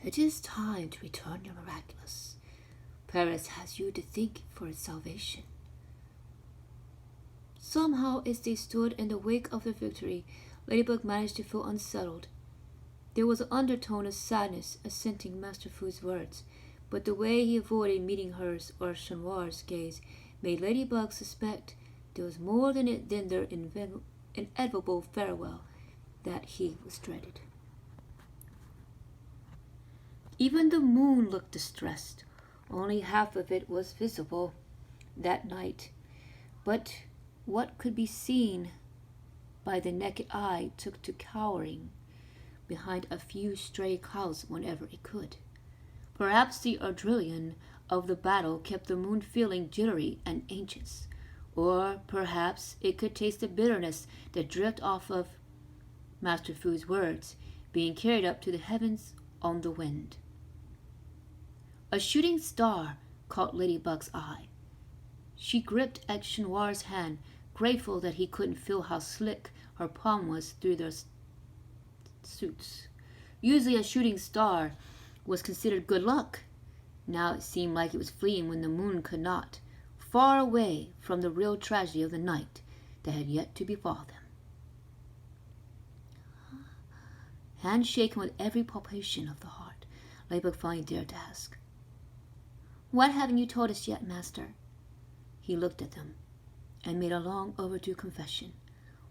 It is time to return your Miraculous. Paris has you to thank for its salvation. Somehow, as they stood in the wake of the victory, Ladybug managed to feel unsettled. There was an undertone of sadness accenting Master Fu's words, but the way he avoided meeting hers or Chanoir's gaze made Ladybug suspect there was more than their inevitable farewell that he was dreaded. Even the moon looked distressed. Only half of it was visible that night, but what could be seen by the naked eye took to cowering behind a few stray clouds whenever it could. Perhaps the adrenaline of the battle kept the moon feeling jittery and anxious, or perhaps it could taste the bitterness that dripped off of Master Fu's words, being carried up to the heavens on the wind. A shooting star caught Ladybug's eye. She gripped at Chanoir's hand, grateful that he couldn't feel how slick her palm was through their suits. Usually a shooting star was considered good luck. Now it seemed like it was fleeing when the moon could not, far away from the real tragedy of the night that had yet to befall them. Hands shaken with every palpitation of the heart, Ladybug finally dared to ask, "What haven't you told us yet, Master?" He looked at them and made a long overdue confession,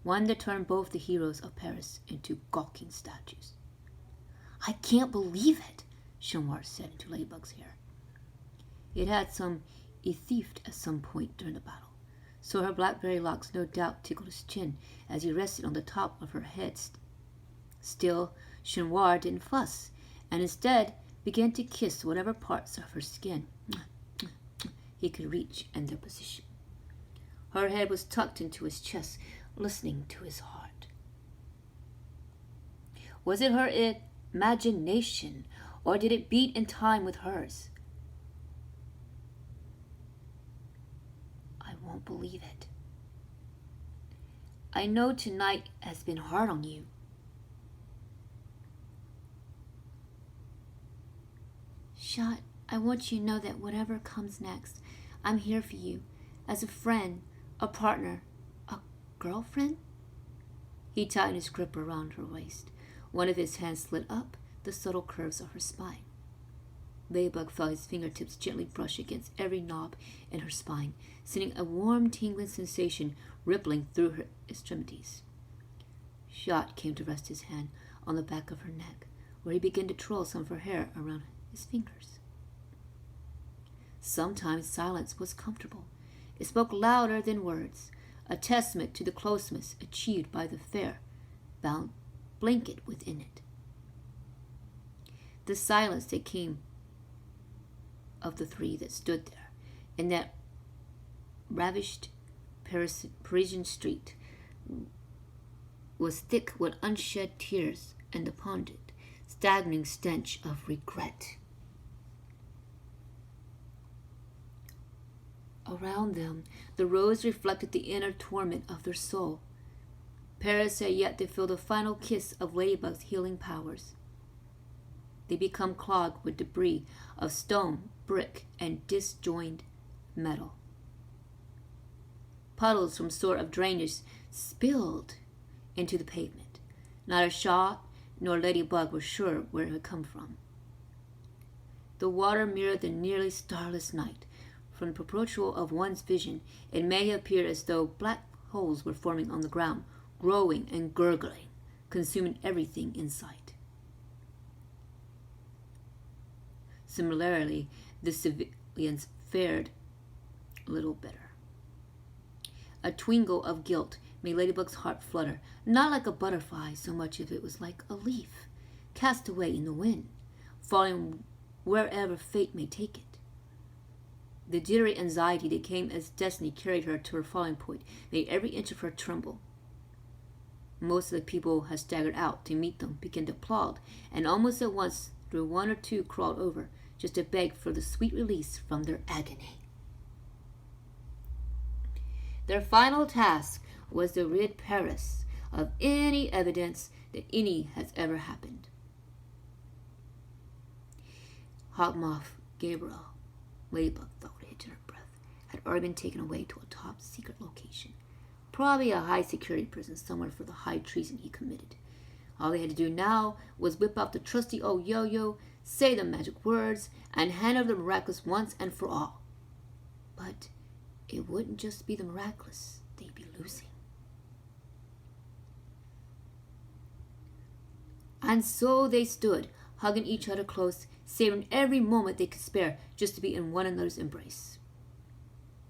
one that turned both the heroes of Paris into gawking statues. "I can't believe it," Chanoir said into Ladybug's ear. It had some ethiefed at some point during the battle, so her blackberry locks no doubt tickled his chin as he rested on the top of her head. Still, Chanoir didn't fuss, and instead began to kiss whatever parts of her skin he could reach in their position. Her head was tucked into his chest, listening to his heart. Was it her imagination, or did it beat in time with hers? "I won't believe it. I know tonight has been hard on you. Shot, I want you to know that whatever comes next, I'm here for you, as a friend, a partner, a girlfriend." He tightened his grip around her waist. One of his hands slid up the subtle curves of her spine. Ladybug felt his fingertips gently brush against every knob in her spine, sending a warm, tingling sensation rippling through her extremities. Shot came to rest his hand on the back of her neck, where he began to twirl some of her hair around his fingers. Sometimes silence was comfortable. It spoke louder than words, a testament to the closeness achieved by the fair bound blanket within it. The silence that came of the three that stood there in that ravished Parisian street was thick with unshed tears and the pungent, staggering stench of regret. Around them, the rose reflected the inner torment of their soul. Paris had yet to feel the final kiss of Ladybug's healing powers. They become clogged with debris of stone, brick, and disjointed metal. Puddles from sort of drainage spilled into the pavement. Neither Shot nor Ladybug were sure where it had come from. The water mirrored the nearly starless night. From the perpetual of one's vision, it may have appeared as though black holes were forming on the ground, growing and gurgling, consuming everything in sight. Similarly, the civilians fared a little better. A twinkle of guilt made Ladybug's heart flutter, not like a butterfly so much as it was like a leaf, cast away in the wind, falling wherever fate may take it. The jittery anxiety that came as destiny carried her to her falling point made every inch of her tremble. Most of the people had staggered out to meet them, began to applaud, and almost at once one or two crawled over just to beg for the sweet release from their agony. Their final task was to rid Paris of any evidence that any has ever happened. Hawkmoth Gabriel, Ladybug thought, hitching her breath, had already been taken away to a top secret location. Probably a high security prison somewhere for the high treason he committed. All they had to do now was whip out the trusty old yo-yo, say the magic words, and hand over the Miraculous once and for all. But it wouldn't just be the Miraculous they'd be losing. And so they stood, hugging each other close, savoring every moment they could spare just to be in one another's embrace.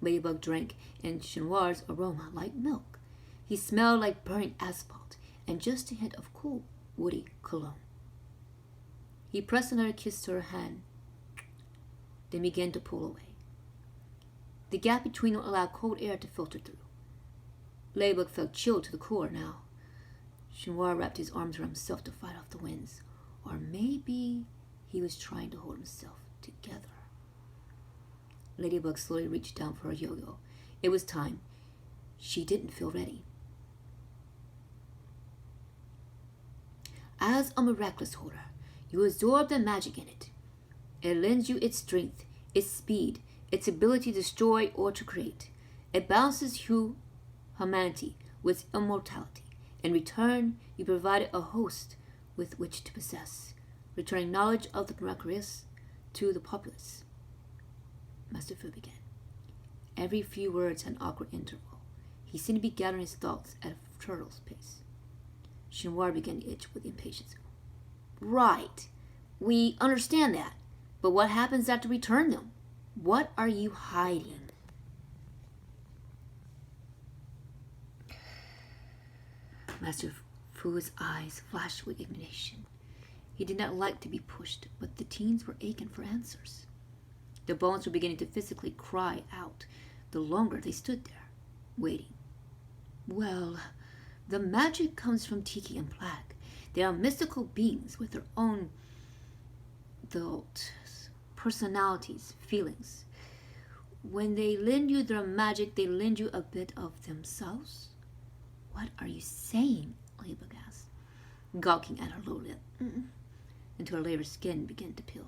Ladybug drank in Chinoir's aroma like milk. He smelled like burning asphalt and just a hint of cool, woody cologne. He pressed another kiss to her hand, then began to pull away. The gap between them allowed cold air to filter through. Ladybug felt chilled to the core now. Chinoir wrapped his arms around himself to fight off the winds, or maybe he was trying to hold himself together. Ladybug slowly reached down for her yo-yo. It was time. She didn't feel ready. As a Miraculous holder, you absorb the magic in it. It lends you its strength, its speed, its ability to destroy or to create. It balances humanity with immortality. In return, you provided a host with which to possess, returning knowledge of the Miraculous to the populace. Master Fu began. Every few words had an awkward interval. He seemed to be gathering his thoughts at a turtle's pace. Chinoir began to itch with impatience. Right. We understand that. But what happens after we return them? What are you hiding? Master Fu's eyes flashed with indignation. He did not like to be pushed, but the teens were aching for answers. Their bones were beginning to physically cry out the longer they stood there, waiting. Well, the magic comes from Tiki and Plague. They are mystical beings with their own personalities, feelings. When they lend you their magic, they lend you a bit of themselves. What are you saying? Ladybug asked, gawking at her lower lip until her lower skin began to peel.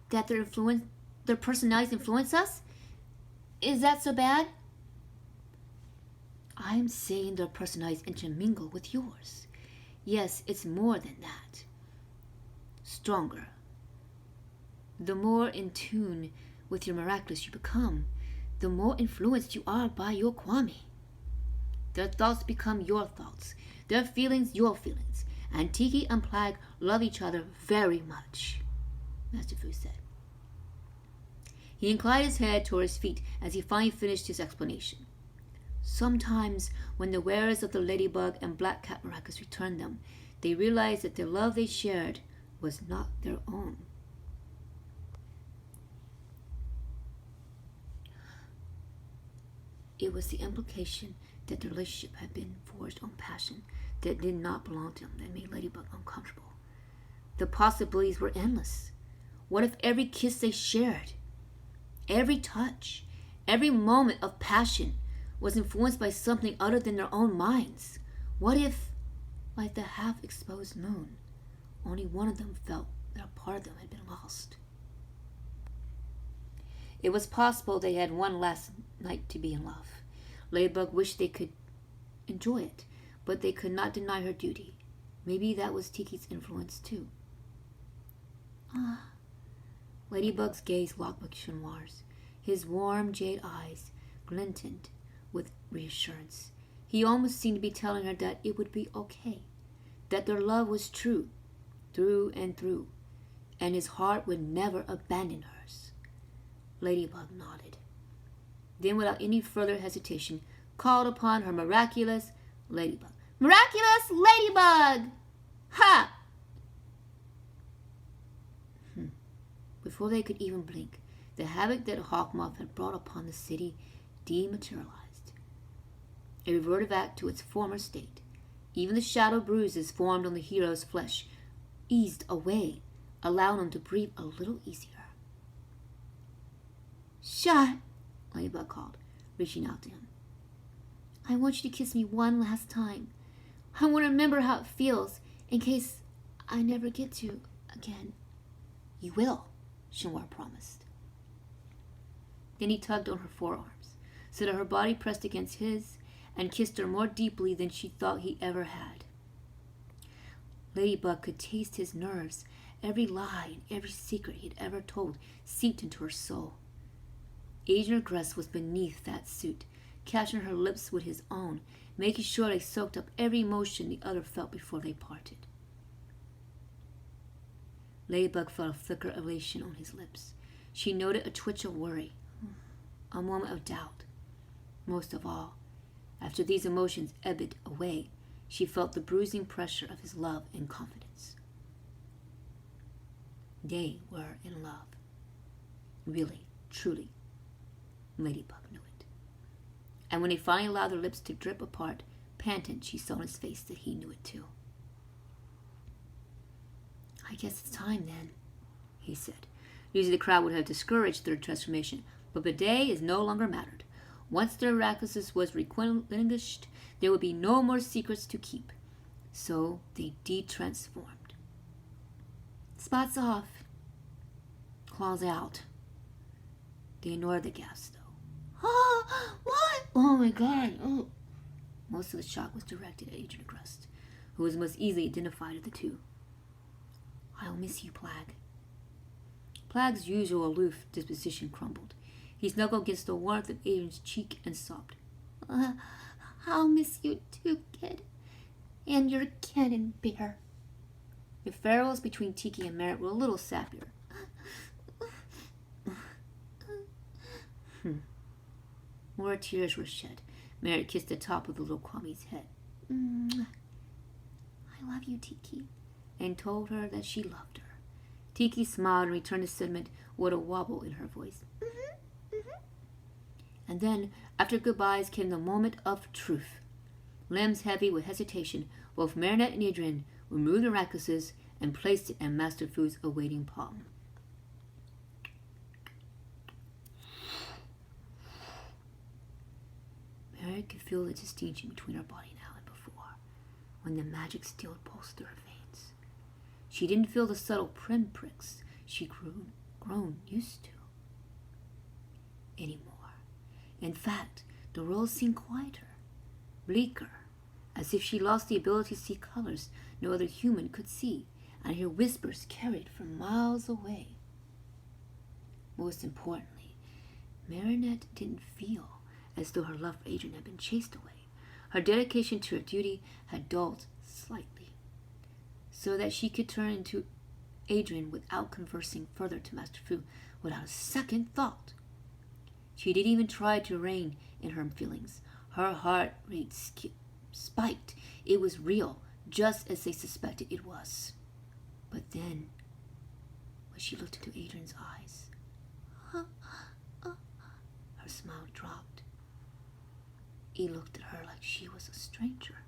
That their personalities influence us? Is that so bad? I'm saying their personalities intermingle with yours. Yes, it's more than that. Stronger. The more in tune with your Miraculous you become, the more influenced you are by your Kwame. Their thoughts become your thoughts, their feelings your feelings, and Tiki and Plague love each other very much, Master Fu said. He inclined his head toward his feet as he finally finished his explanation. Sometimes, when the wearers of the Ladybug and Black Cat Miraculous returned them, they realized that the love they shared was not their own. It was the implication that their relationship had been forged on passion that did not belong to them that made Ladybug uncomfortable. The possibilities were endless. What if every kiss they shared, every touch, every moment of passion was influenced by something other than their own minds? What if, like the half-exposed moon, only one of them felt that a part of them had been lost? It was possible they had one last night to be in love. Ladybug wished they could enjoy it, but they could not deny her duty. Maybe that was Tiki's influence too. Ladybug's gaze locked with Chinoir's. His warm jade eyes glinted with reassurance. He almost seemed to be telling her that it would be okay, that their love was true, through and through, and his heart would never abandon hers. Ladybug nodded. Then, without any further hesitation, called upon her Miraculous Ladybug. Miraculous Ladybug! Ha! Before they could even blink, the havoc that Hawkmoth had brought upon the city dematerialized. It reverted back to its former state. Even the shadow bruises formed on the hero's flesh eased away, allowing him to breathe a little easier. Shut! Ladybug called, reaching out to him. I want you to kiss me one last time. I want to remember how it feels in case I never get to again. You will, Shinwar promised. Then he tugged on her forearms, so that her body pressed against his, and kissed her more deeply than she thought he ever had. Ladybug could taste his nerves. Every lie and every secret he had ever told seeped into her soul. Adrian Gress was beneath that suit, catching her lips with his own, making sure they soaked up every emotion the other felt before they parted. Ladybug felt a flicker of elation on his lips. She noted a twitch of worry, a moment of doubt. Most of all, after these emotions ebbed away, she felt the bruising pressure of his love and confidence. They were in love. Really, truly. Ladybug knew it. And when they finally allowed their lips to drip apart, panting, she saw on his face that he knew it too. I guess it's time then, he said. Usually the crowd would have discouraged their transformation, but Bidet is no longer mattered. Once their Miraculous was relinquished, there would be no more secrets to keep. So they de-transformed. Spots off. Claws out. They ignored the gas, though. Oh, what? Oh my god. Oh. Most of the shock was directed at Agent Grust, who was most easily identified of the two. I'll miss you, Plag. Plag's usual aloof disposition crumbled. He snuggled against the warmth of Adrian's cheek and sobbed. I'll miss you too, kid. And your cannon bear. The farewells between Tiki and Merritt were a little sappier. More tears were shed. Merritt kissed the top of the little Kwame's head. I love you, Tiki, and told her that she loved her. Tiki smiled and returned the sentiment with a wobble in her voice. And then, after goodbyes, came the moment of truth. Limbs heavy with hesitation, both Marinette and Adrian removed the Miraculouses and placed it in Master Fu's awaiting palm. Mary could feel the distinction between her body now and before, when the magic still pulsed through her veins. She didn't feel the subtle pinpricks she'd grown used to anymore. In fact, the world seemed quieter, bleaker, as if she lost the ability to see colors no other human could see, and hear whispers carried from miles away. Most importantly, Marinette didn't feel as though her love for Adrian had been chased away. Her dedication to her duty had dulled slightly, so that she could turn to Adrian without conversing further to Master Fu, without a second thought. She didn't even try to rein in her feelings. Her heart rate spiked. It was real, just as they suspected it was. But then, when she looked into Adrian's eyes, her smile dropped. He looked at her like she was a stranger.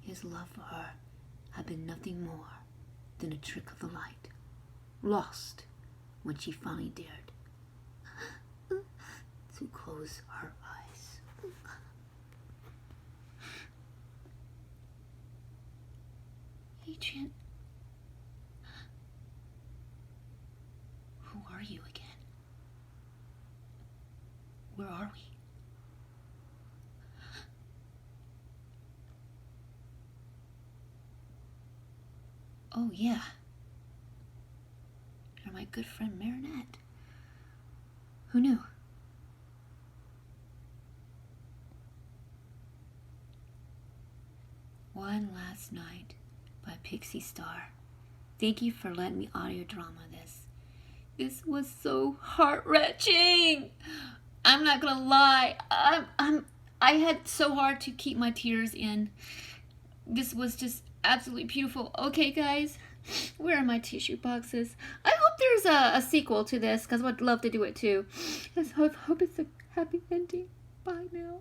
His love for her had been nothing more than a trick of the light, lost when she finally dared to close her eyes. Adrian, who are you again? Where are we? Oh, yeah. You're my good friend Marinette. Who knew? One Last Night by Pyistar. Thank you for letting me audio drama this. This was so heart-wrenching. I'm not gonna lie. I had so hard to keep my tears in. This was just absolutely beautiful. Okay, guys, where are my tissue boxes? I hope there's a sequel to this, because I would love to do it too. I hope it's a happy ending. Bye now.